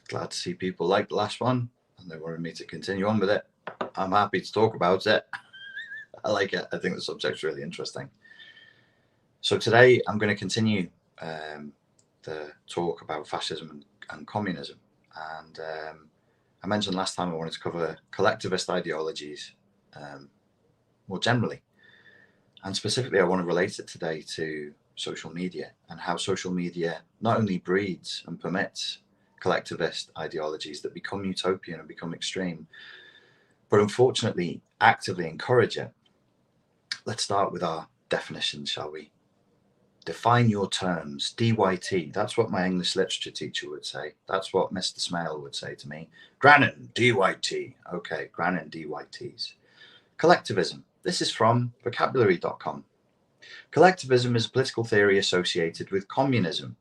glad to see people like the last one and they wanted me to continue on with it. I'm happy to talk about it. I like it. I think the subject's really interesting. So today I'm going to continue the talk about fascism and communism. And I mentioned last time I wanted to cover collectivist ideologies more generally. And specifically, I want to relate it today to social media and how social media not only breeds and permits collectivist ideologies that become utopian and become extreme, but unfortunately actively encourage it. Let's start with our definitions, shall we? Define your terms. DYT. That's what my English literature teacher would say. That's what Mr. Smale would say to me. Grannon, DYT. Okay, Grannon, DYTs. Collectivism. This is from vocabulary.com. Collectivism is a political theory associated with communism.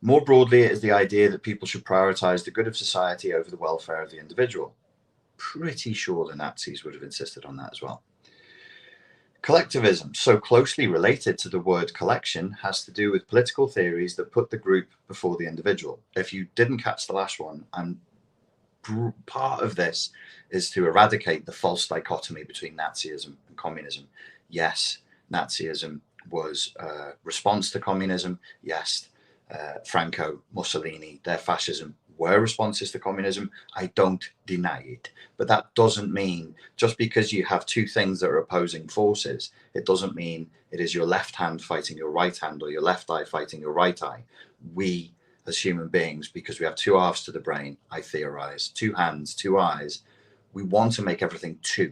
More broadly, it is the idea that people should prioritize the good of society over the welfare of the individual. Pretty sure the Nazis would have insisted on that as well. Collectivism, so closely related to the word collection, has to do with political theories that put the group before the individual. If you didn't catch the last one, part of this is to eradicate the false dichotomy between Nazism and communism. Yes, Nazism was a response to communism. Yes, Franco, Mussolini, their fascism were responses to communism. I don't deny it. But that doesn't mean just because you have two things that are opposing forces, it doesn't mean it is your left hand fighting your right hand or your left eye fighting your right eye. We, as human beings, because we have two halves to the brain, I theorize, two hands, two eyes, we want to make everything two.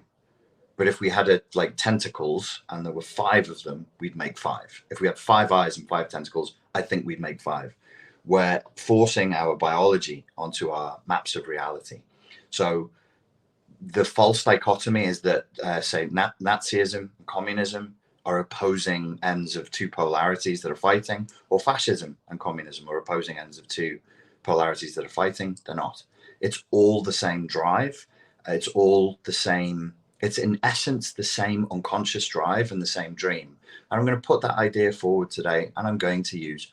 But if we had like tentacles and there were 5 of them, we'd make 5. If we had 5 eyes and 5 tentacles, I think we'd make 5. We're forcing our biology onto our maps of reality. So the false dichotomy is that, say, Nazism and communism are opposing ends of two polarities that are fighting, or fascism and communism are opposing ends of two polarities that are fighting. They're not. It's all the same drive. It's all the same. It's in essence the same unconscious drive and the same dream. And I'm going to put that idea forward today, and I'm going to use,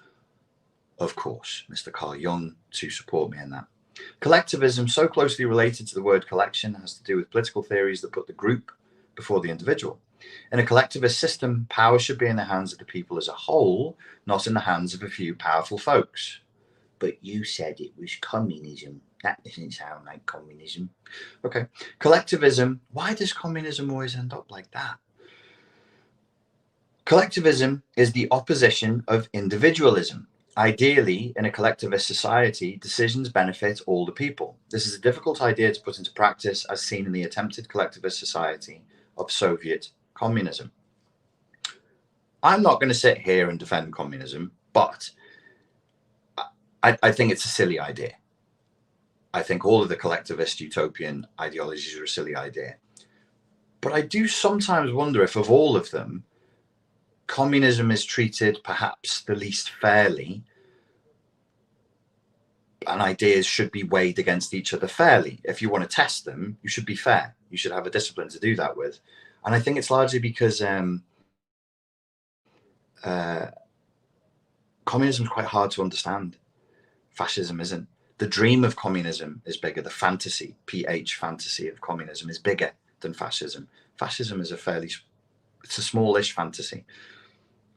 of course, Mr. Carl Jung to support me in that. Collectivism, so closely related to the word collection, has to do with political theories that put the group before the individual. In a collectivist system, power should be in the hands of the people as a whole, not in the hands of a few powerful folks. But you said it was communism. That doesn't sound like communism. Okay. Collectivism. Why does communism always end up like that? Collectivism is the opposition of individualism. Ideally, in a collectivist society, decisions benefit all the people. This is a difficult idea to put into practice, as seen in the attempted collectivist society of Soviet communism. I'm not going to sit here and defend communism, but I think it's a silly idea. I think all of the collectivist utopian ideologies are a silly idea. But I do sometimes wonder if, of all of them, communism is treated perhaps the least fairly, and ideas should be weighed against each other fairly. If you want to test them, you should be fair. You should have a discipline to do that with. And I think it's largely because communism is quite hard to understand. Fascism isn't. The dream of communism is bigger. The fantasy, fantasy of communism is bigger than fascism. Fascism is it's a smallish fantasy.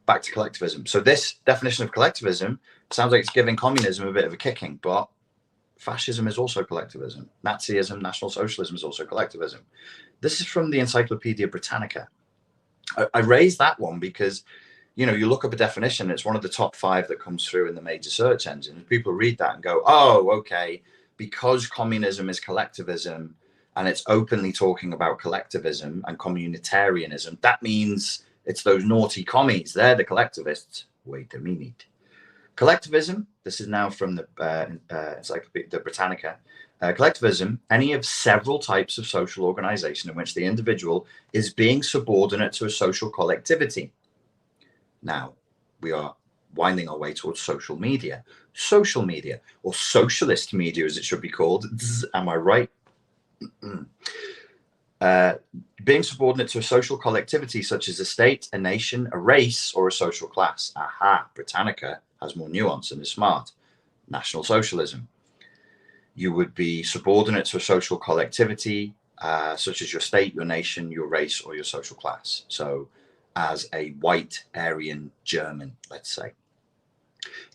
Back to collectivism. So this definition of collectivism sounds like it's giving communism a bit of a kicking, but fascism is also collectivism. Nazism, National Socialism is also collectivism. This is from the Encyclopedia Britannica. I raised that one because, you know, you look up a definition, it's one of the top 5 that comes through in the major search engines. People read that and go, oh, okay, because communism is collectivism and it's openly talking about collectivism and communitarianism, that means it's those naughty commies. They're the collectivists. Wait a minute. Collectivism, this is now from the Encyclopedia Britannica. Collectivism, any of several types of social organization in which the individual is being subordinate to a social collectivity. Now, we are winding our way towards social media. Social media, or socialist media as it should be called. Am I right? Being subordinate to a social collectivity such as a state, a nation, a race, or a social class. Aha, Britannica has more nuance and is smart. National Socialism. You would be subordinate to a social collectivity, such as your state, your nation, your race, or your social class. So as a white Aryan German, let's say.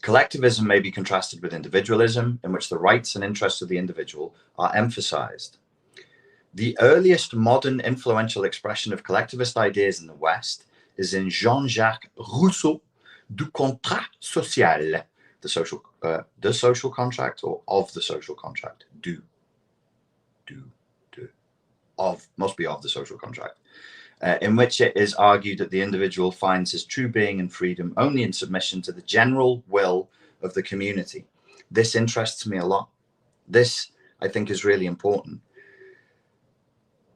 Collectivism may be contrasted with individualism, in which the rights and interests of the individual are emphasized. The earliest modern influential expression of collectivist ideas in the West is in Jean-Jacques Rousseau, Du Contrat Social, the social contract, or of the social contract. Must be of the social contract, in which it is argued that the individual finds his true being and freedom only in submission to the general will of the community. This interests me a lot. This, I think, is really important.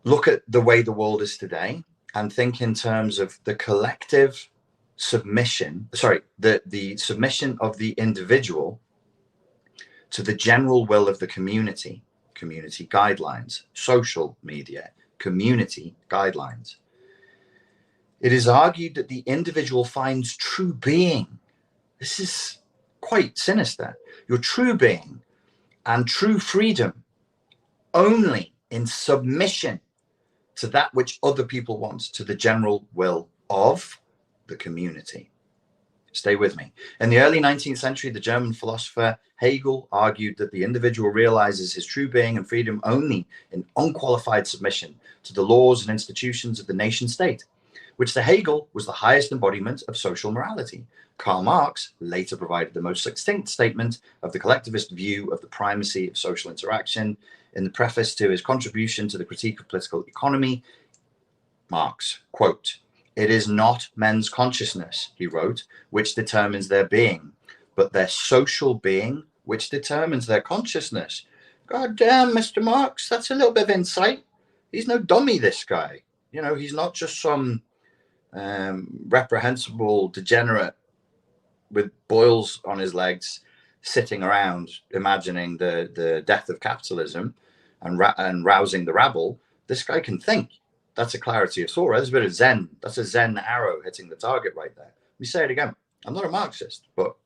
Look at the way the world is today and think in terms of the collective submission, the submission of the individual to the general will of the community guidelines, social media, community guidelines. It is argued that the individual finds true being. This is quite sinister. Your true being and true freedom only in submission to that which other people want, to the general will of the community. Stay with me. In the early 19th century, the German philosopher Hegel argued that the individual realizes his true being and freedom only in unqualified submission to the laws and institutions of the nation state, which to Hegel was the highest embodiment of social morality. Karl Marx later provided the most succinct statement of the collectivist view of the primacy of social interaction. In the preface to his contribution to the critique of political economy, Marx, quote, "It is not men's consciousness," he wrote, "which determines their being, but their social being which determines their consciousness." God damn, Mr. Marx, that's a little bit of insight. He's no dummy, this guy. You know, he's not just some reprehensible degenerate with boils on his legs sitting around imagining the death of capitalism and rousing the rabble. This guy can think. That's a clarity of thought. Right? There's a bit of Zen. That's a Zen arrow hitting the target right there. Let me say it again. I'm not a Marxist, but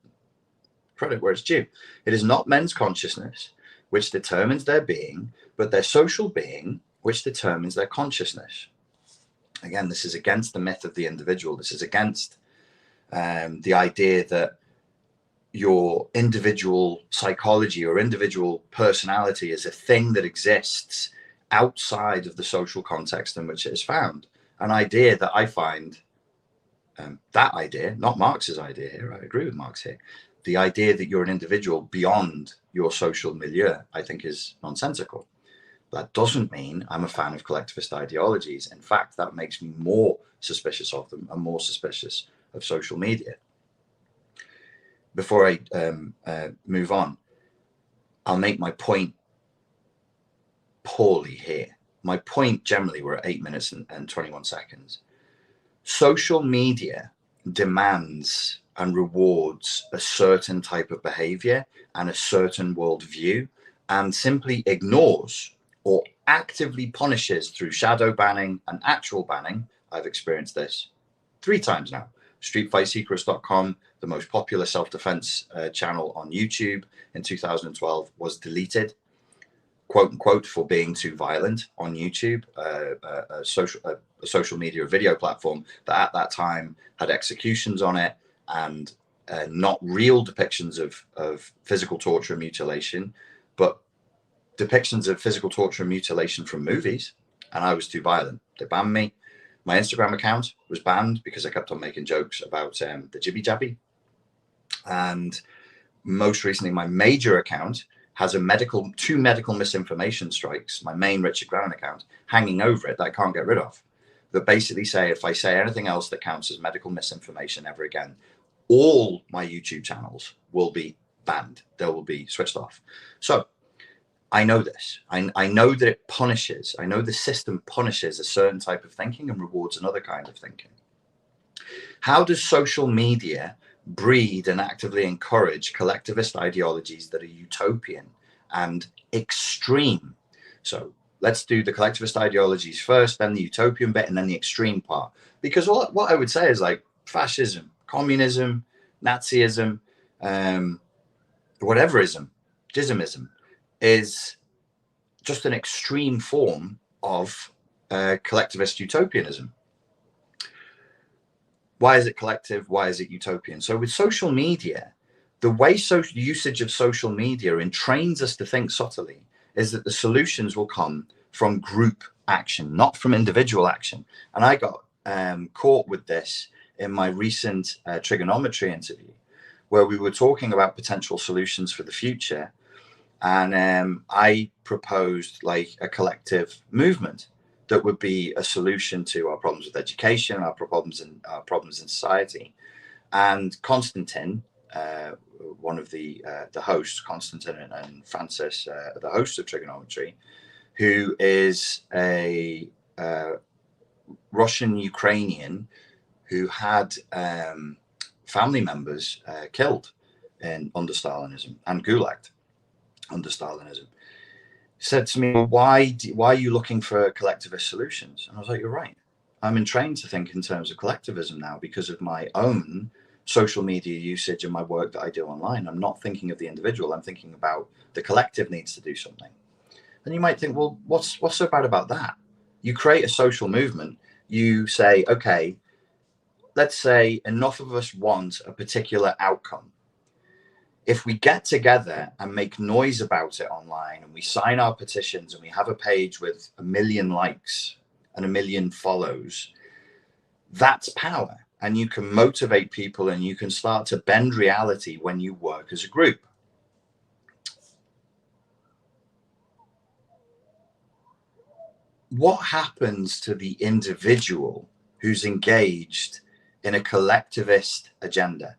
credit where it's due. It is not men's consciousness which determines their being, but their social being which determines their consciousness. Again, this is against the myth of the individual. This is against the idea that your individual psychology or individual personality is a thing that exists outside of the social context in which it is found. An idea that I find, that idea, not Marx's idea here, I agree with Marx here, the idea that you're an individual beyond your social milieu, I think is nonsensical. That doesn't mean I'm a fan of collectivist ideologies. In fact, that makes me more suspicious of them and more suspicious of social media. Before I move on, I'll make my point poorly here. My point generally, we're at 8 minutes and 21 seconds. Social media demands and rewards a certain type of behavior and a certain worldview, and simply ignores or actively punishes through shadow banning and actual banning. I've experienced this 3 times now. StreetFightSecrets.com, the most popular self-defense channel on YouTube in 2012, was deleted, quote unquote, for being too violent on YouTube, a social media video platform that at that time had executions on it and not real depictions of physical torture and mutilation, but depictions of physical torture and mutilation from movies. And I was too violent. They banned me. My Instagram account was banned because I kept on making jokes about the jibby jabby. And most recently, my major account has two medical misinformation strikes, my main Richard Grannon account, hanging over it that I can't get rid of, that basically say if I say anything else that counts as medical misinformation ever again, all my YouTube channels will be banned. They will be switched off. So I know this. I know that it punishes. I know the system punishes a certain type of thinking and rewards another kind of thinking. How does social media breed and actively encourage collectivist ideologies that are utopian and extreme? So let's do the collectivist ideologies first, then the utopian bit, and then the extreme part. Because what I would say is like fascism, communism, Nazism, whateverism, jismism, is just an extreme form of collectivist utopianism. Why is it collective? Why is it utopian? So with social media, the way usage of social media entrains us to think subtly is that the solutions will come from group action, not from individual action. And I got caught with this in my recent trigonometry interview, where we were talking about potential solutions for the future. And I proposed like a collective movement that would be a solution to our problems with education, our problems in society. And Konstantin, one of the hosts, Konstantin and Francis, the hosts of Trigonometry, who is a Russian Ukrainian who had family members killed under Stalinism and gulagged under Stalinism, said to me, why are you looking for collectivist solutions? And I was like, you're right. I'm entrained to think in terms of collectivism now because of my own social media usage and my work that I do online. I'm not thinking of the individual. I'm thinking about the collective needs to do something. And you might think, well, what's so bad about that? You create a social movement. You say, okay, let's say enough of us want a particular outcome. If we get together and make noise about it online and we sign our petitions and we have a page with 1 million likes and 1 million follows, that's power. And you can motivate people and you can start to bend reality when you work as a group. What happens to the individual who's engaged in a collectivist agenda?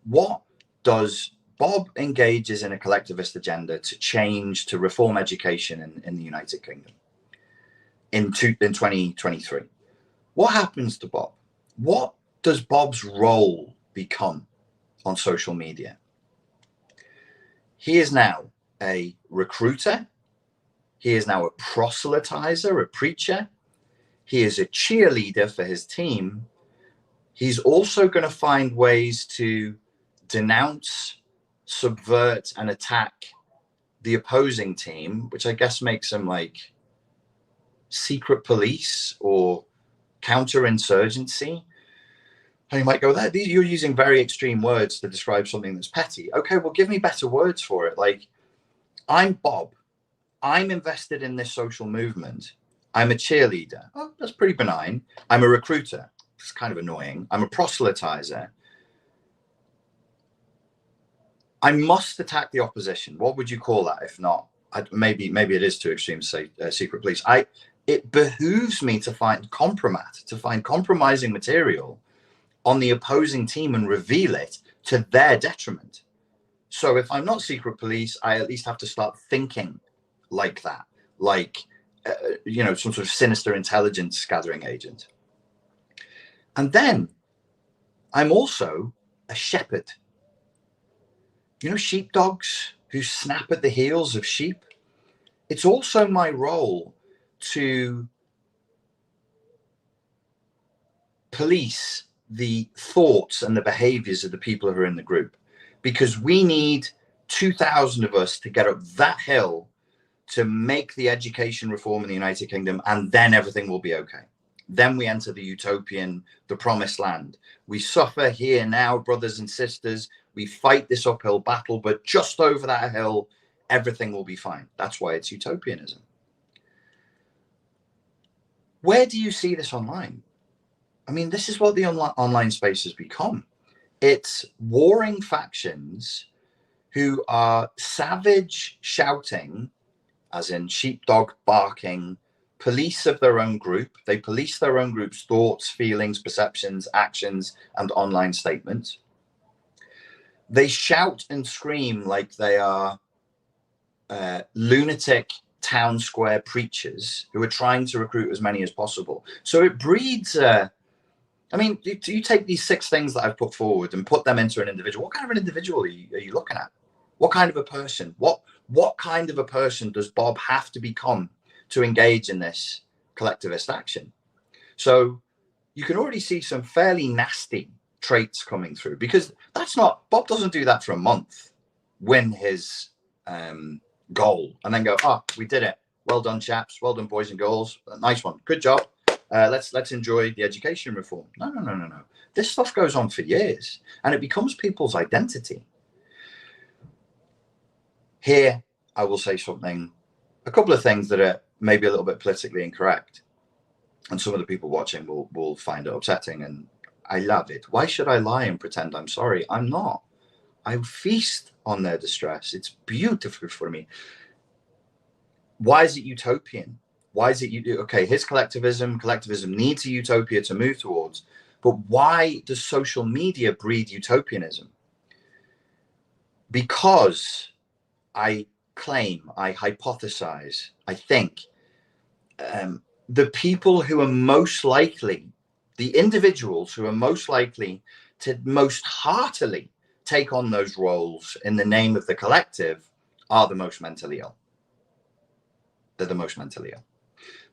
What does Bob engages in a collectivist agenda to reform education in the United Kingdom in 2023? What happens to Bob? What does Bob's role become on social media? He is now a recruiter. He is now a proselytizer, a preacher. He is a cheerleader for his team. He's also going to find ways to denounce, subvert, and attack the opposing team, which I guess makes him like secret police or counterinsurgency. And you might go, you're using very extreme words to describe something that's petty. Okay, well, give me better words for it. Like, I'm Bob. I'm invested in this social movement. I'm a cheerleader. Oh, that's pretty benign. I'm a recruiter. It's kind of annoying. I'm a proselytizer. I must attack the opposition. What would you call that? If not, maybe it is too extreme to say secret police. It behooves me to find compromising material on the opposing team and reveal it to their detriment. So if I'm not secret police, I at least have to start thinking like that, like some sort of sinister intelligence gathering agent. And then I'm also a shepherd. You know, sheepdogs who snap at the heels of sheep? It's also my role to police the thoughts and the behaviors of the people who are in the group, because we need 2,000 of us to get up that hill to make the education reform in the United Kingdom, and then everything will be okay. Then we enter the utopian, the promised land. We suffer here now, brothers and sisters. We fight this uphill battle, but just over that hill, everything will be fine. That's why it's utopianism. Where do you see this online? I mean, this is what the online space has become. It's warring factions who are savage shouting, as in sheepdog barking, police of their own group. They police their own group's thoughts, feelings, perceptions, actions, and online statements. They shout and scream like they are lunatic town square preachers who are trying to recruit as many as possible. So it breeds you take these 6 things that I've put forward and put them into an individual. What kind of an individual are you looking at? What kind of a person? What kind of a person does Bob have to become to engage in this collectivist action? So you can already see some fairly nasty traits coming through, because Bob doesn't do that for a month. win his goal, and then go, oh, we did it. Well done, chaps. Well done, boys and girls. Nice one. Good job. Let's enjoy the education reform. No. This stuff goes on for years, and it becomes people's identity. Here, I will say a couple of things that are maybe a little bit politically incorrect, and some of the people watching will find it upsetting, and I love it. Why should I lie and pretend I'm sorry? I'm not. I feast on their distress. It's beautiful for me. Why is it utopian? Why is it okay? His collectivism needs a utopia to move towards, but why does social media breed utopianism? Because I claim, I hypothesize, I think the people who are most likely, the individuals who are most likely to most heartily take on those roles in the name of the collective are the most mentally ill. They're the most mentally ill.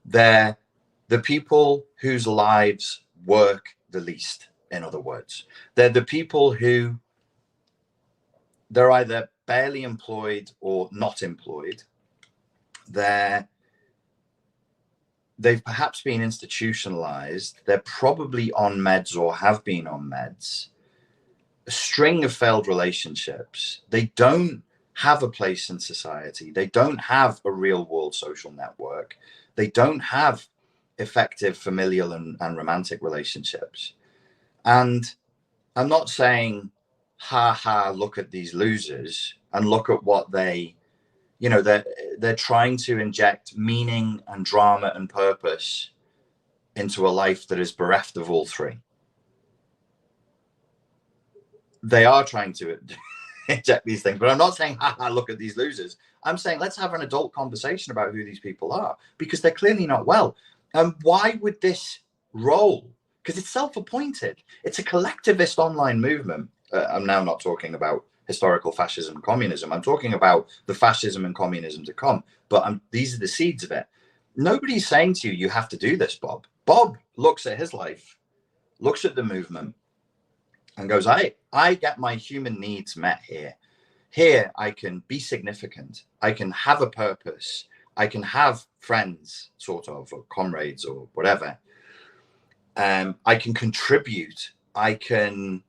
They're the people whose lives work the least, in other words. They're the people who they're either barely employed or not employed. They've perhaps been institutionalized. They're probably on meds or have been on meds. A string of failed relationships. They don't have a place in society. They don't have a real world social network. They don't have effective familial and romantic relationships. And I'm not saying, look at these losers, and look at what they're trying to inject meaning and drama and purpose into a life that is bereft of all three. They are trying to inject these things, but I'm not saying, look at these losers. I'm saying, let's have an adult conversation about who these people are, because they're clearly not well. Why would this role? Because it's self-appointed. It's a collectivist online movement. I'm now not talking about historical fascism and communism. I'm talking about the fascism and communism to come. But these are the seeds of it. Nobody's saying to you, you have to do this, Bob. Bob looks at his life, looks at the movement, and goes, I get my human needs met here. Here, I can be significant. I can have a purpose. I can have friends, sort of, or comrades, or whatever. I can contribute. I can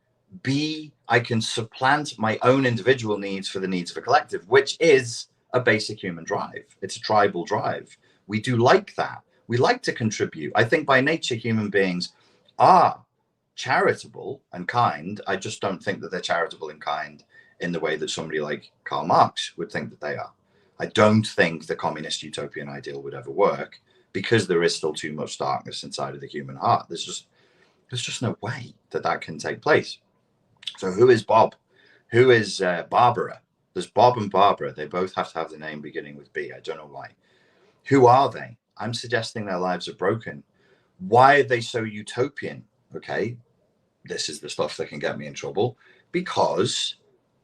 supplant my own individual needs for the needs of a collective, which is a basic human drive. It's a tribal drive. We do like that. We like to contribute. I think by nature, human beings are charitable and kind. I just don't think that they're charitable and kind in the way that somebody like Karl Marx would think that they are. I don't think the communist utopian ideal would ever work, because there is still too much darkness inside of the human heart. There's just no way that can take place. So who is Bob? Who is Barbara? There's Bob and Barbara. They both have to have the name beginning with B. I don't know why. Who are they? I'm suggesting their lives are broken. Why are they so utopian? Okay, this is the stuff that can get me in trouble, because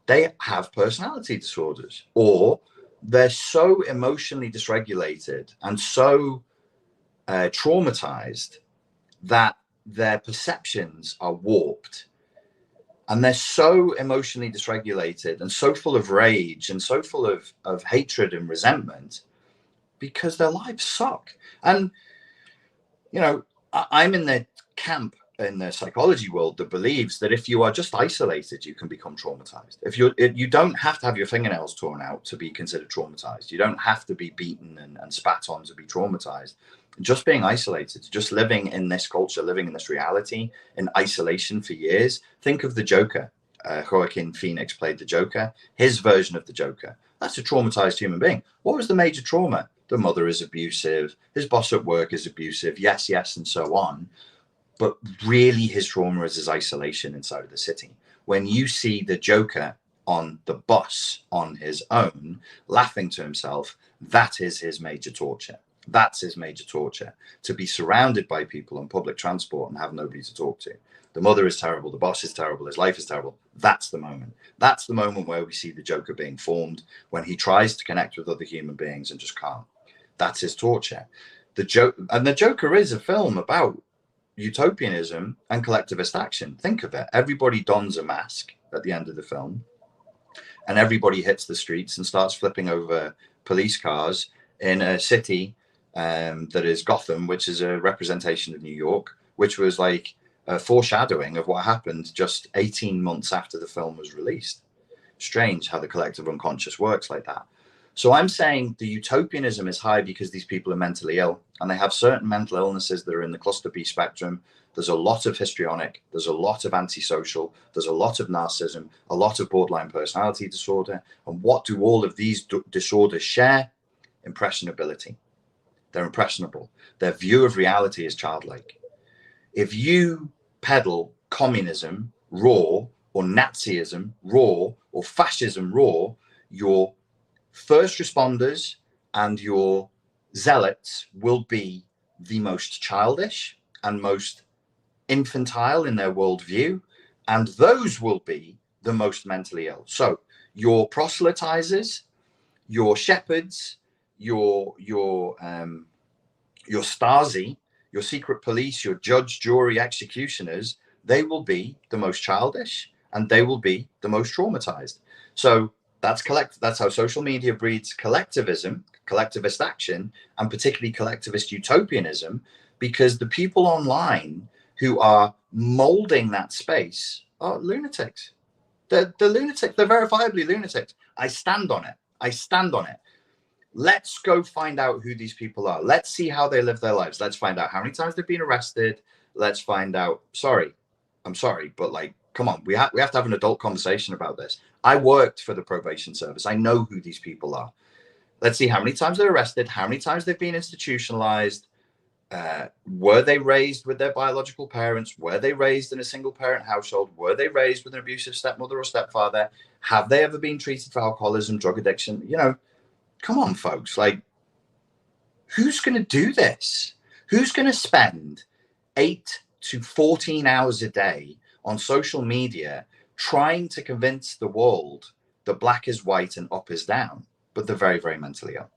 they have personality disorders, or they're so emotionally dysregulated and so traumatized that their perceptions are warped, and they're so emotionally dysregulated and so full of rage and so full of hatred and resentment because their lives suck. And I'm in the camp in the psychology world that believes that if you are just isolated, you can become traumatized. You don't have to have your fingernails torn out to be considered traumatized. You don't have to be beaten and spat on to be traumatized. Just being isolated, just living in this culture, living in this reality in isolation for years. Think of the Joker. Joaquin Phoenix played the Joker. His version of the Joker. That's a traumatized human being. What was the major trauma? The mother is abusive. His boss at work is abusive. Yes, and so on. But really, his trauma is his isolation inside of the city. When you see the Joker on the bus on his own, laughing to himself, that is his major torture. That's his major torture, to be surrounded by people on public transport and have nobody to talk to. The mother is terrible. The boss is terrible. His life is terrible. That's the moment. That's the moment where we see the Joker being formed, when he tries to connect with other human beings and just can't. That's his torture. The Joker is a film about utopianism and collectivist action. Think of it. Everybody dons a mask at the end of the film, and everybody hits the streets and starts flipping over police cars in a city that is Gotham, which is a representation of New York, which was like a foreshadowing of what happened just 18 months after the film was released. Strange how the collective unconscious works like that. So I'm saying the utopianism is high because these people are mentally ill, and they have certain mental illnesses that are in the cluster B spectrum. There's a lot of histrionic, there's a lot of antisocial, there's a lot of narcissism, a lot of borderline personality disorder. And what do all of these disorders share? Impressionability. They're impressionable. Their view of reality is childlike. If you peddle communism raw, or Nazism raw, or fascism raw, your first responders and your zealots will be the most childish and most infantile in their worldview, and those will be the most mentally ill. So your proselytizers, your shepherds, your Stasi, your secret police, your judge, jury, executioners, they will be the most childish and they will be the most traumatized. So that's how social media breeds collectivism, collectivist action, and particularly collectivist utopianism, because the people online who are molding that space are lunatics. They're lunatics. They're verifiably lunatics. I stand on it. I stand on it. Let's go find out who these people are. Let's see how they live their lives. Let's find out how many times they've been arrested. Let's find out. I'm sorry, but like, come on, we have to have an adult conversation about this. I worked for the probation service. I know who these people are. Let's see how many times they're arrested, how many times they've been institutionalized. Were they raised with their biological parents? Were they raised in a single parent household? Were they raised with an abusive stepmother or stepfather? Have they ever been treated for alcoholism, drug addiction? You know, come on, folks. Like, who's going to do this? Who's going to spend 8 to 14 hours a day on social media trying to convince the world that black is white and up is down, but they're very, very mentally ill?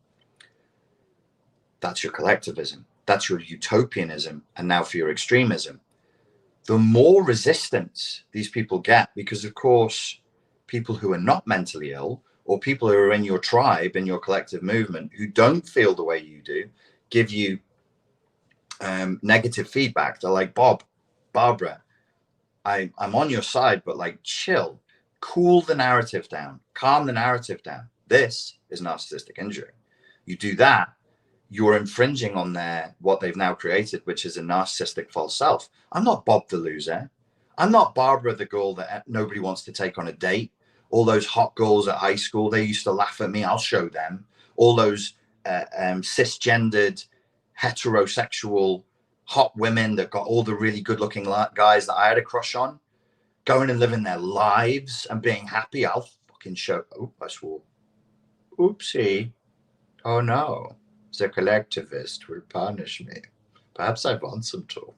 That's your collectivism. That's your utopianism. And now for your extremism. The more resistance these people get, because of course, people who are not mentally ill, or people who are in your tribe, in your collective movement, who don't feel the way you do, give you negative feedback. They're like, Bob, Barbara, I'm on your side, but like, chill, cool the narrative down, calm the narrative down. This is narcissistic injury. You do that, you're infringing on what they've now created, which is a narcissistic false self. I'm not Bob the loser. I'm not Barbara the girl that nobody wants to take on a date. All those hot girls at high school, they used to laugh at me. I'll show them. All those cisgendered, heterosexual, hot women that got all the really good looking guys that I had a crush on, going and living their lives and being happy. I'll fucking show. Oh, I swore. Oopsie. Oh no. The collectivist will punish me. Perhaps I want some to.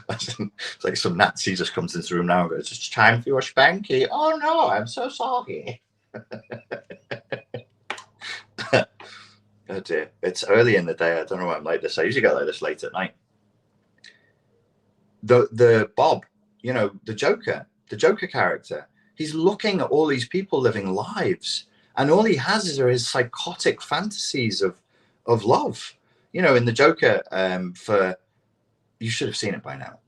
It's like some Nazi just comes into the room now and goes, "It's time for your spanky." Oh no, I'm so sorry. Oh dear. It's early in the day. I don't know why I'm like this. I usually get like this late at night. The Bob, you know, the Joker character, he's looking at all these people living lives, and all he has are his psychotic fantasies of love. You know, in the Joker, you should have seen it by now.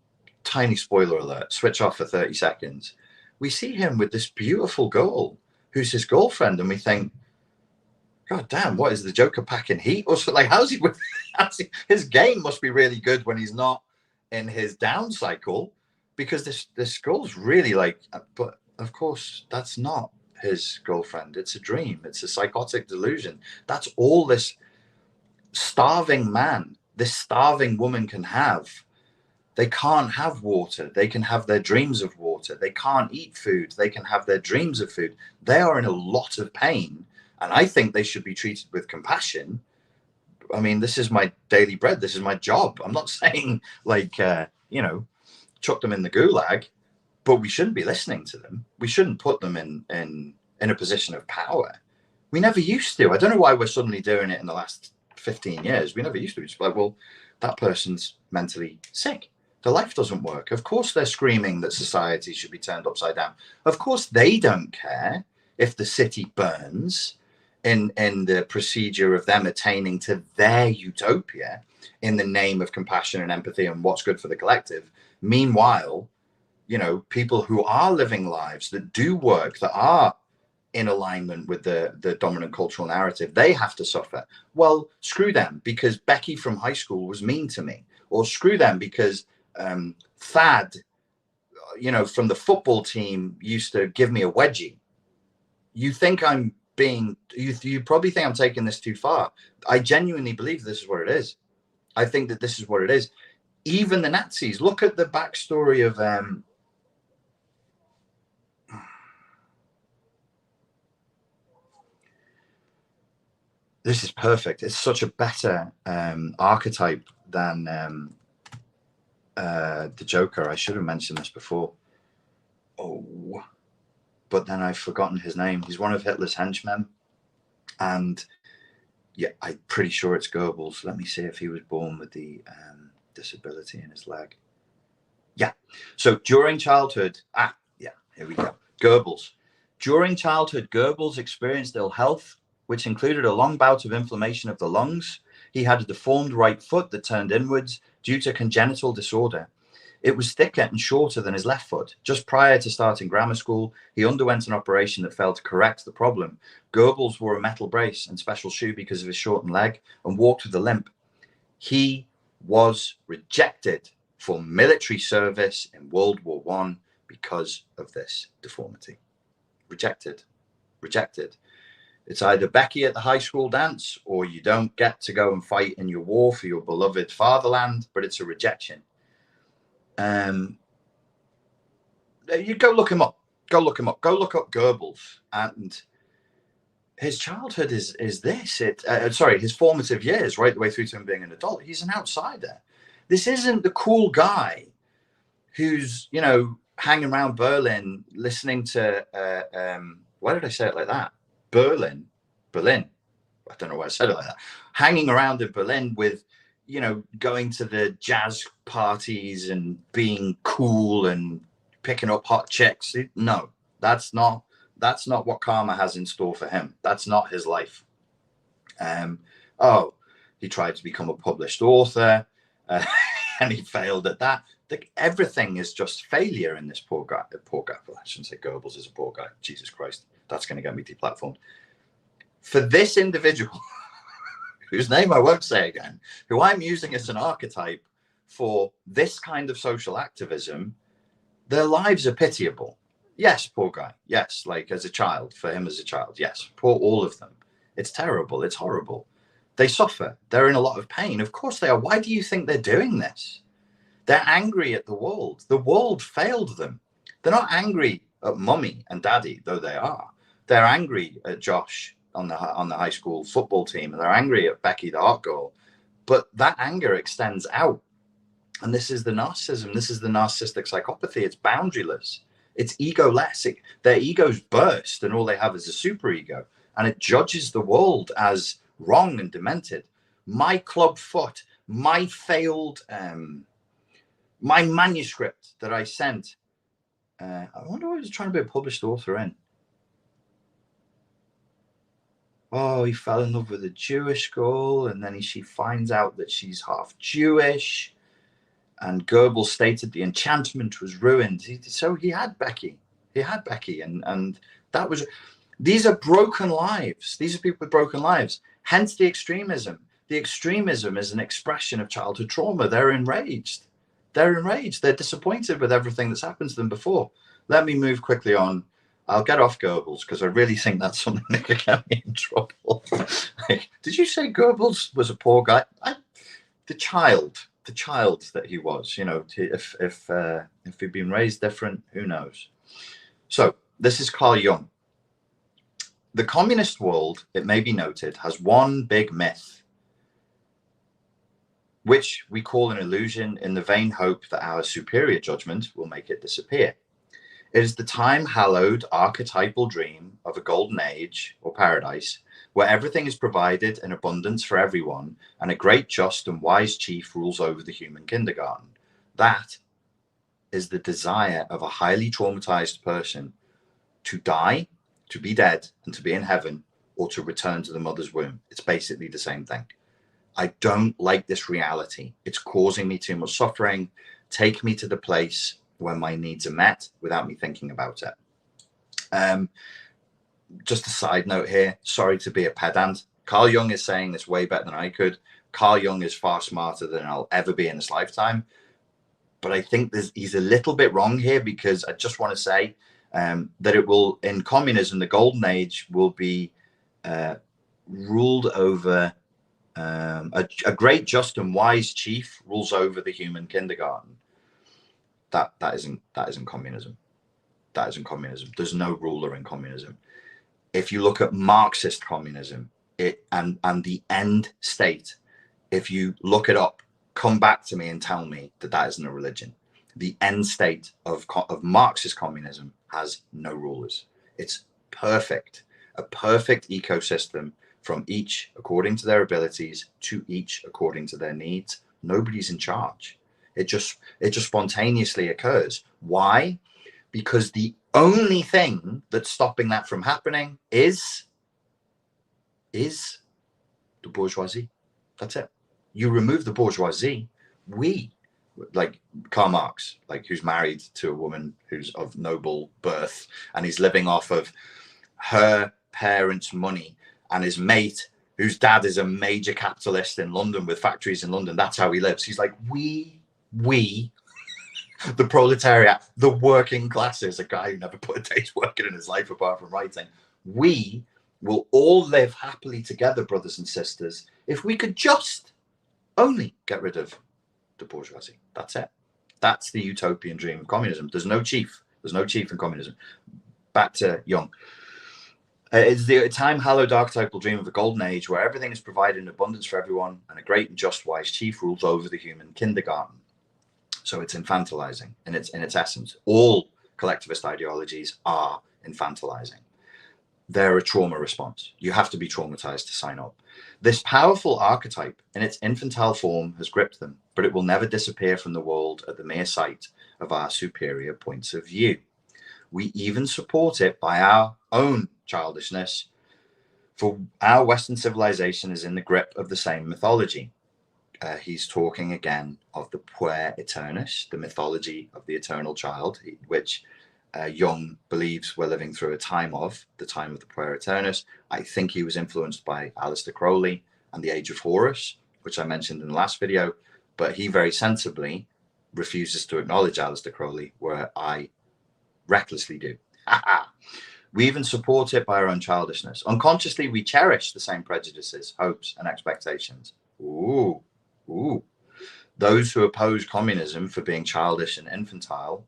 Tiny spoiler alert, switch off for 30 seconds. We see him with this beautiful girl who's his girlfriend, and we think, God damn, what is the Joker packing heat? Or so, like, how's he his game must be really good when he's not in his down cycle, because this girl's really like, but of course that's not his girlfriend. It's a dream. It's a psychotic delusion. That's all this starving man, this starving woman can have. They can't have water. They can have their dreams of water. They can't eat food. They can have their dreams of food. They are in a lot of pain. And I think they should be treated with compassion. I mean, this is my daily bread. This is my job. I'm not saying like, you know, chuck them in the gulag, but we shouldn't be listening to them. We shouldn't put them in a position of power. We never used to. I don't know why we're suddenly doing it in the last 15 years. We never used to. It's like, well, that person's mentally sick. The life doesn't work. Of course they're screaming that society should be turned upside down. Of course they don't care if the city burns in the procedure of them attaining to their utopia in the name of compassion and empathy and what's good for the collective. Meanwhile, you know, people who are living lives that do work, that are in alignment with the dominant cultural narrative, they have to suffer. Well, screw them because Becky from high school was mean to me, or screw them because Thad, you know, from the football team used to give me a wedgie. You think I'm being, you probably think I'm taking this too far. I genuinely believe this is what it is. I think that this is what it is. Even the Nazis, look at the backstory of this is perfect. It's such a better archetype than the Joker. I should have mentioned this before. Oh, but then I've forgotten his name. He's one of Hitler's henchmen. And yeah, I'm pretty sure it's Goebbels. Let me see if he was born with the disability in his leg. Yeah. So during childhood, here we go. Goebbels. During childhood, Goebbels experienced ill health, which included a long bout of inflammation of the lungs. He had a deformed right foot that turned inwards due to congenital disorder. It was thicker and shorter than his left foot. Just prior to starting grammar school, he underwent an operation that failed to correct the problem. Goebbels wore a metal brace and special shoe because of his shortened leg and walked with a limp. He was rejected for military service in World War I because of this deformity. Rejected. Rejected. It's either Becky at the high school dance or you don't get to go and fight in your war for your beloved fatherland, but it's a rejection. You go look him up. Go look him up. Go look up Goebbels. And his childhood is this. His formative years, right the way through to him being an adult. He's an outsider. This isn't the cool guy who's, you know, hanging around Berlin listening to, why did I say it like that? Berlin. I don't know why I said it like that. Hanging around in Berlin with, you know, going to the jazz parties and being cool and picking up hot chicks. No, that's not what karma has in store for him. That's not his life. He tried to become a published author and he failed at that. Everything is just failure in this poor guy. Well, I shouldn't say Goebbels is a poor guy. Jesus Christ. That's going to get me deplatformed. For this individual, whose name I won't say again, who I'm using as an archetype for this kind of social activism, their lives are pitiable. Yes, poor guy. Yes, like as a child, for him as a child. Yes, poor all of them. It's terrible. It's horrible. They suffer. They're in a lot of pain. Of course they are. Why do you think they're doing this? They're angry at the world. The world failed them. They're not angry at mummy and daddy, though they are. They're angry at Josh on the high school football team, and they're angry at Becky, the hot girl. But that anger extends out. And this is the narcissism. This is the narcissistic psychopathy. It's boundaryless. It's egoless. Their egos burst, and all they have is a superego. And it judges the world as wrong and demented. My club foot, my failed, my manuscript that I sent. I wonder what he was trying to be a published author in. Oh, he fell in love with a Jewish girl, and then she finds out that she's half Jewish. And Goebbels stated the enchantment was ruined. So he had Becky. He had Becky, and that was. These are broken lives. These are people with broken lives. Hence the extremism. The extremism is an expression of childhood trauma. They're enraged. They're enraged. They're disappointed with everything that's happened to them before. Let me move quickly on. I'll get off Goebbels because I really think that's something that could get me in trouble. Like, did you say Goebbels was a poor guy? The child that he was, you know, if he'd been raised different, who knows? So this is Carl Jung. The communist world, it may be noted, has one big myth, which we call an illusion in the vain hope that our superior judgment will make it disappear. It is the time-hallowed archetypal dream of a golden age or paradise where everything is provided in abundance for everyone and a great, just and wise chief rules over the human kindergarten. That is the desire of a highly traumatized person to die, to be dead, and to be in heaven, or to return to the mother's womb. It's basically the same thing. I don't like this reality. It's causing me too much suffering. Take me to the place where my needs are met without me thinking about it. Just a side note here, sorry to be a pedant. Carl Jung is saying this way better than I could. Carl Jung is far smarter than I'll ever be in this lifetime. But I think he's a little bit wrong here, because I just want to say that it will, in communism, the golden age will be ruled over, a great, just and wise chief rules over the human kindergarten. That isn't communism. That isn't communism. There's no ruler in communism. If you look at Marxist communism, and the end state, if you look it up, come back to me and tell me that isn't a religion. The end state of Marxist communism has no rulers. It's perfect, a perfect ecosystem, from each according to their abilities to each according to their needs. Nobody's in charge. It just spontaneously occurs. Why? Because the only thing that's stopping that from happening is the bourgeoisie. That's it. You remove the bourgeoisie, like Karl Marx, like, who's married to a woman who's of noble birth, and he's living off of her parents' money, and his mate, whose dad is a major capitalist in London with factories in London, that's how he lives. He's like, we the proletariat, the working classes, a guy who never put a day's work in his life apart from writing, we will all live happily together, brothers and sisters, if we could just only get rid of the bourgeoisie. That's it. That's the utopian dream of communism. There's no chief. There's no chief in communism. Back to Jung. It's the time-hallowed archetypal dream of a golden age where everything is provided in abundance for everyone, and a great and just wise chief rules over the human kindergarten. So it's infantilizing in its essence. All collectivist ideologies are infantilizing. They're a trauma response. You have to be traumatized to sign up. This powerful archetype in its infantile form has gripped them, but it will never disappear from the world at the mere sight of our superior points of view. We even support it by our own childishness, for our Western civilization is in the grip of the same mythology. He's talking again of the puer aeternus, the mythology of the eternal child, which Jung believes we're living through a time of, the time of the puer aeternus. I think he was influenced by Aleister Crowley and the Age of Horus, which I mentioned in the last video, but he very sensibly refuses to acknowledge Aleister Crowley, where I recklessly do. We even support it by our own childishness. Unconsciously, we cherish the same prejudices, hopes, and expectations. Ooh. Those who oppose communism for being childish and infantile,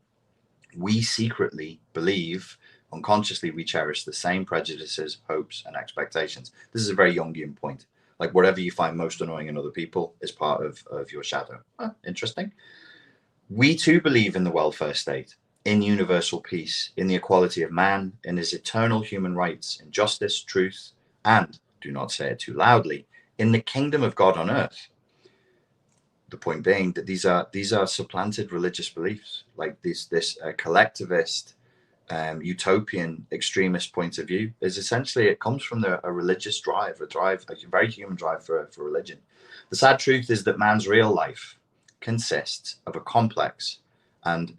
we secretly believe, unconsciously, we cherish the same prejudices, hopes, and expectations. This is a very Jungian point. Like, whatever you find most annoying in other people is part of your shadow. Interesting. We too believe in the welfare state, in universal peace, in the equality of man, in his eternal human rights, in justice, truth, and, do not say it too loudly, in the kingdom of God on earth. The point being that these are supplanted religious beliefs, like this collectivist, utopian, extremist point of view is essentially, it comes from a religious drive, a very human drive for religion. The sad truth is that man's real life consists of a complex and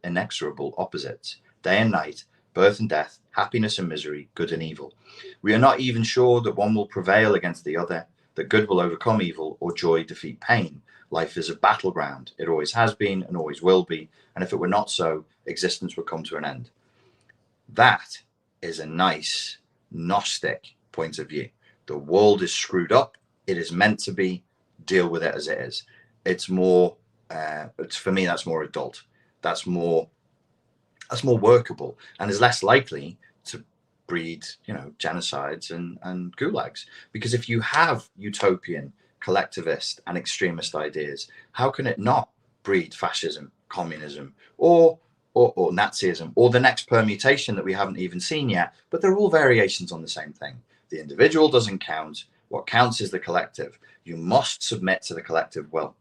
inexorable opposites, day and night, birth and death, happiness and misery, good and evil. We are not even sure that one will prevail against the other, that good will overcome evil or joy defeat pain. Life is a battleground. It always has been and always will be. And if it were not so, existence would come to an end. That is a nice Gnostic point of view. The world is screwed up. It is meant to be. Deal with it as it is. It's more, for me, that's more adult. That's more workable, and is less likely to breed, genocides and gulags. Because if you have utopian, collectivist, and extremist ideas, how can it not breed fascism, communism, or Nazism, or the next permutation that we haven't even seen yet? But they're all variations on the same thing. The individual doesn't count. What counts is the collective. You must submit to the collective will.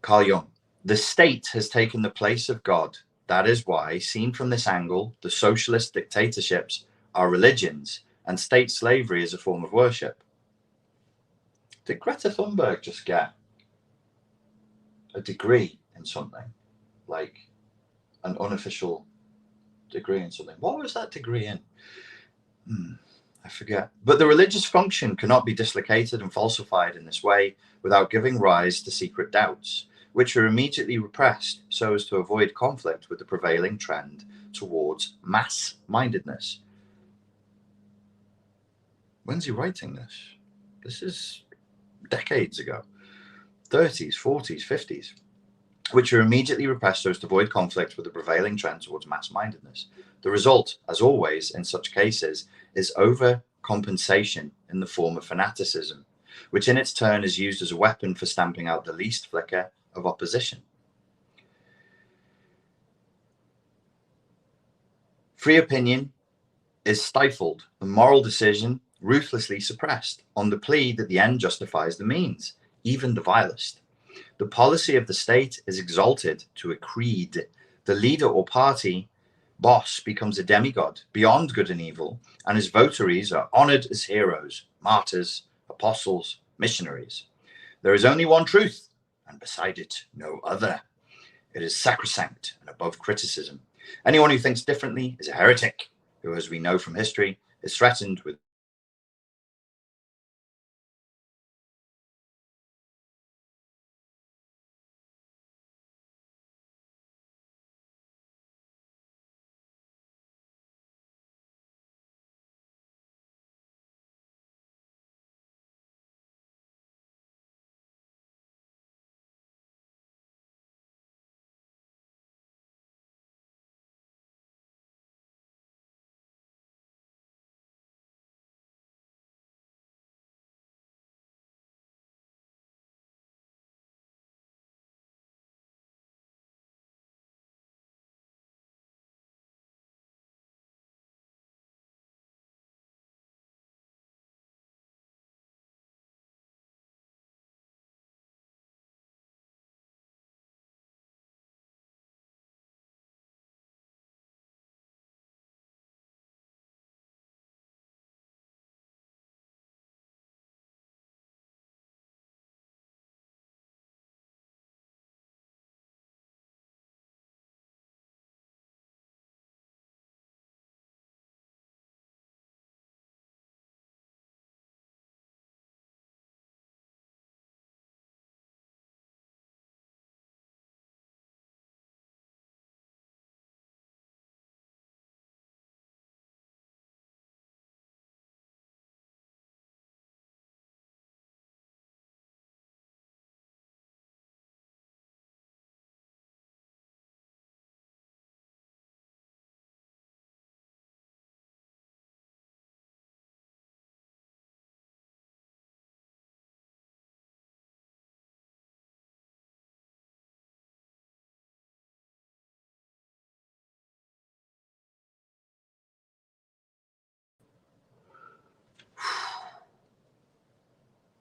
Carl Jung. The state has taken the place of God. That is why, seen from this angle, the socialist dictatorships are religions and state slavery is a form of worship. Did Greta Thunberg just get a degree in something? Like an unofficial degree in something? What was that degree in? I forget. But the religious function cannot be dislocated and falsified in this way without giving rise to secret doubts, which are immediately repressed so as to avoid conflict with the prevailing trend towards mass-mindedness. When's he writing this? This is decades ago. 30s, 40s, 50s, which are immediately repressed so as to avoid conflict with the prevailing trend towards mass-mindedness. The result, as always in such cases, is overcompensation in the form of fanaticism, which in its turn is used as a weapon for stamping out the least flicker of opposition. Free opinion is stifled and moral decision ruthlessly suppressed on the plea that the end justifies the means, even the vilest. The policy of the state is exalted to a creed. The leader or party boss becomes a demigod beyond good and evil, and his votaries are honored as heroes, martyrs, apostles, missionaries. There is only one truth, and beside it, no other. It is sacrosanct and above criticism. Anyone who thinks differently is a heretic, who, as we know from history, is threatened with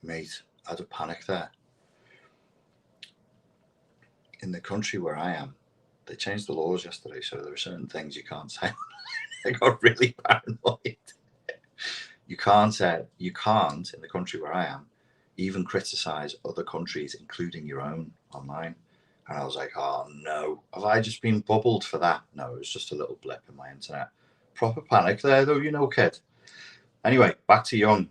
mate, I had a panic there. In the country where I am, they changed the laws yesterday, so there are certain things you can't say. I got really paranoid. You can't in the country where I am, even criticize other countries, including your own, online. And I was like, oh no, have I just been bubbled for that? No, it was just a little blip in my internet. Proper panic there, though, you know, kid. Anyway, back to Jung.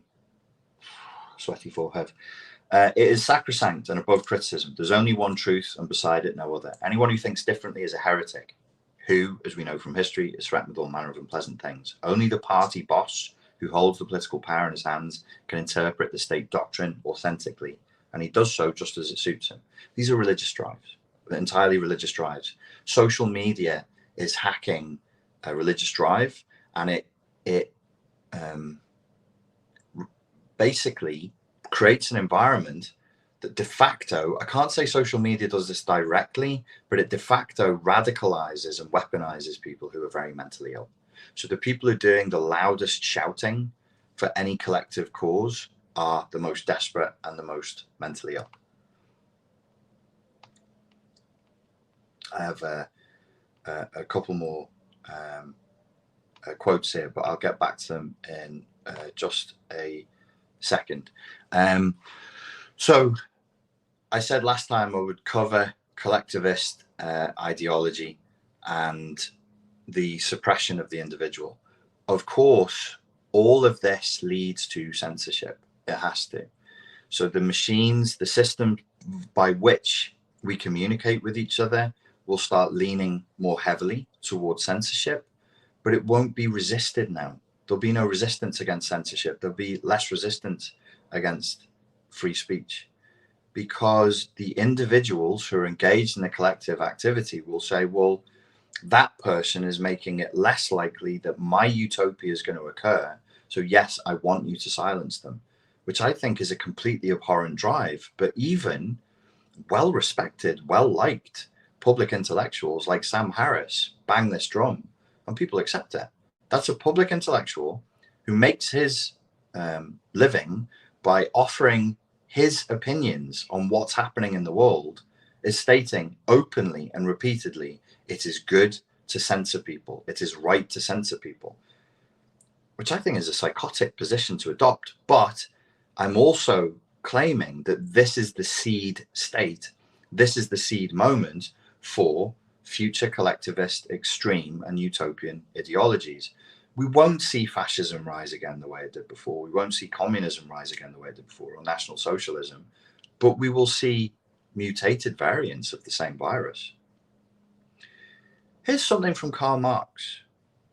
Sweaty forehead. It is sacrosanct and above criticism. There's only one truth, and beside it, no other. Anyone who thinks differently is a heretic, who, as we know from history, is threatened with all manner of unpleasant things. Only the party boss, who holds the political power in his hands, can interpret the state doctrine authentically, and he does so just as it suits him. These are religious drives, entirely religious drives. Social media is hacking a religious drive, and it basically creates an environment that de facto, I can't say social media does this directly, but it de facto radicalizes and weaponizes people who are very mentally ill. So the people who are doing the loudest shouting for any collective cause are the most desperate and the most mentally ill. I have a couple more quotes here, but I'll get back to them in just a second. So I said last time I would cover collectivist ideology and the suppression of the individual. Of course, all of this leads to censorship. It has to. So the machines, the system by which we communicate with each other will start leaning more heavily towards censorship, but it won't be resisted now. There'll be no resistance against censorship. There'll be less resistance against free speech, because the individuals who are engaged in the collective activity will say, well, that person is making it less likely that my utopia is going to occur. So yes, I want you to silence them, which I think is a completely abhorrent drive. But even well-respected, well-liked public intellectuals like Sam Harris bang this drum and people accept it. That's a public intellectual who makes his living by offering his opinions on what's happening in the world, is stating openly and repeatedly, it is good to censor people. It is right to censor people, which I think is a psychotic position to adopt. But I'm also claiming that this is the seed state. This is the seed moment for future collectivist, extreme and utopian ideologies. We won't see fascism rise again the way it did before. We won't see communism rise again the way it did before, or national socialism, but we will see mutated variants of the same virus. Here's something from Karl Marx.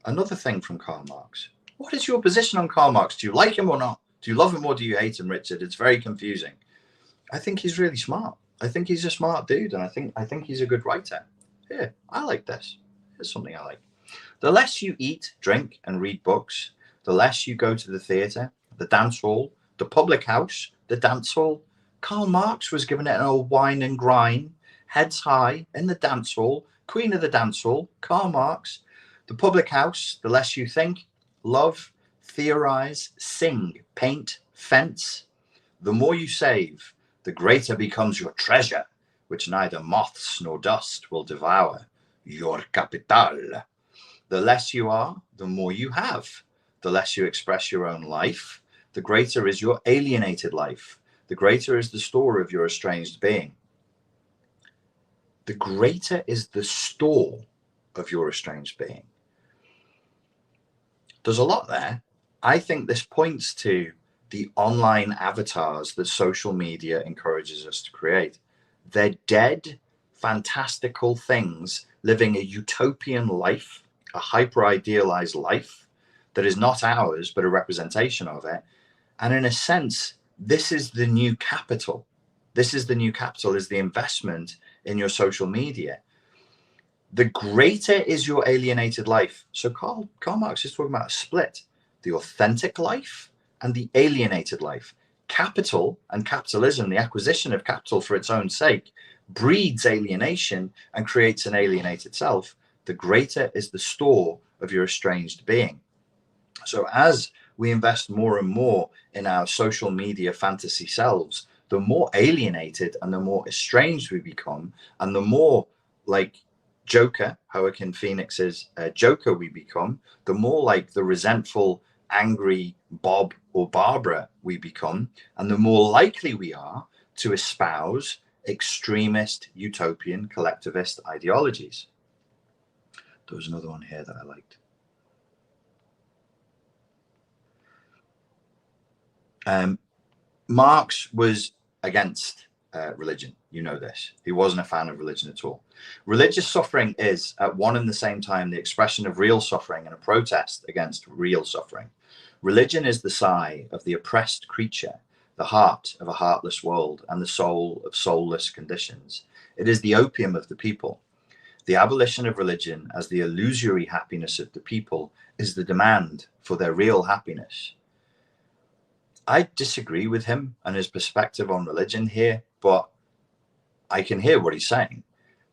Another thing from Karl Marx. What is your position on Karl Marx? Do you like him or not? Do you love him or do you hate him, Richard? It's very confusing. I think he's really smart. I think he's a smart dude, and I think he's a good writer. Here, I like this. Here's something I like. The less you eat, drink, and read books, the less you go to the theatre, the dance hall, the public house, the dance hall. Karl Marx was given it an old wine and grind, heads high, in the dance hall, queen of the dance hall, Karl Marx. The public house, the less you think, love, theorize, sing, paint, fence. The more you save, the greater becomes your treasure, which neither moths nor dust will devour. Your capital. The less you are, the more you have. The less you express your own life, the greater is your alienated life. The greater is the store of your estranged being. The greater is the store of your estranged being. There's a lot there. I think this points to the online avatars that social media encourages us to create. They're dead, fantastical things living a utopian life, a hyper-idealized life that is not ours, but a representation of it. And in a sense, this is the new capital. This is the new capital, is the investment in your social media. The greater is your alienated life. So Karl Marx is talking about a split, the authentic life and the alienated life. Capital and capitalism, the acquisition of capital for its own sake, breeds alienation and creates an alienated self. The greater is the store of your estranged being. So as we invest more and more in our social media fantasy selves, the more alienated and the more estranged we become, and the more like Joker, Joaquin Phoenix's Joker we become, the more like the resentful, angry Bob or Barbara we become, and the more likely we are to espouse extremist, utopian, collectivist ideologies. There was another one here that I liked. Marx was against religion. You know this. He wasn't a fan of religion at all. Religious suffering is at one and the same time the expression of real suffering and a protest against real suffering. Religion is the sigh of the oppressed creature, the heart of a heartless world, and the soul of soulless conditions. It is the opium of the people. The abolition of religion as the illusory happiness of the people is the demand for their real happiness. I disagree with him and his perspective on religion here, but I can hear what he's saying.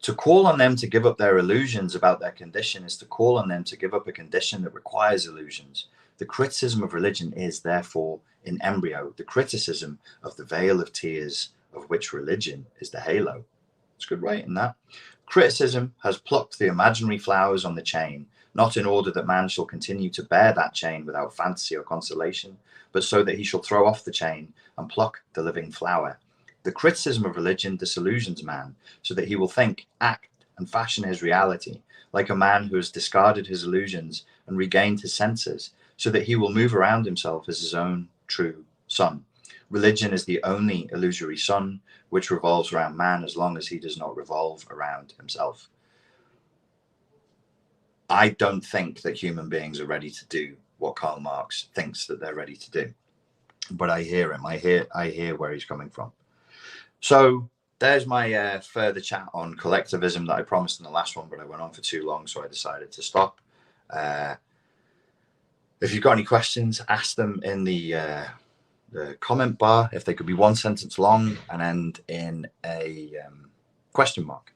To call on them to give up their illusions about their condition is to call on them to give up a condition that requires illusions. The criticism of religion is, therefore, in embryo, the criticism of the veil of tears of which religion is the halo. It's good writing, that. Criticism has plucked the imaginary flowers on the chain, not in order that man shall continue to bear that chain without fancy or consolation, but so that he shall throw off the chain and pluck the living flower. The criticism of religion disillusions man, so that he will think, act, and fashion his reality, like a man who has discarded his illusions and regained his senses, so that he will move around himself as his own true sun. Religion is the only illusory sun which revolves around man as long as he does not revolve around himself. I don't think that human beings are ready to do what Karl Marx thinks that they're ready to do, but I hear him. I hear where he's coming from. So there's my further chat on collectivism that I promised in the last one, but I went on for too long, so I decided to stop. If you've got any questions, ask them in the comment bar. If they could be one sentence long and end in a question mark.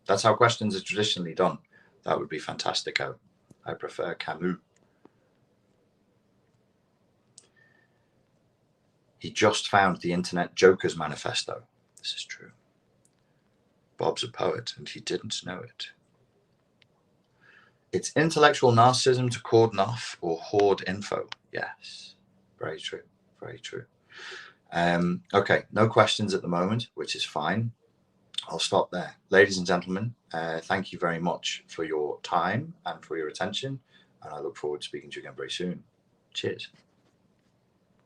That's how questions are traditionally done. That would be fantastico. I prefer Camus. He just found the Internet Joker's Manifesto. This is true. Bob's a poet and he didn't know it. It's intellectual narcissism to cordon off or hoard info. Yes, very true, very true. Okay, no questions at the moment, which is fine. I'll stop there. Ladies and gentlemen, thank you very much for your time and for your attention, and I look forward to speaking to you again very soon. Cheers.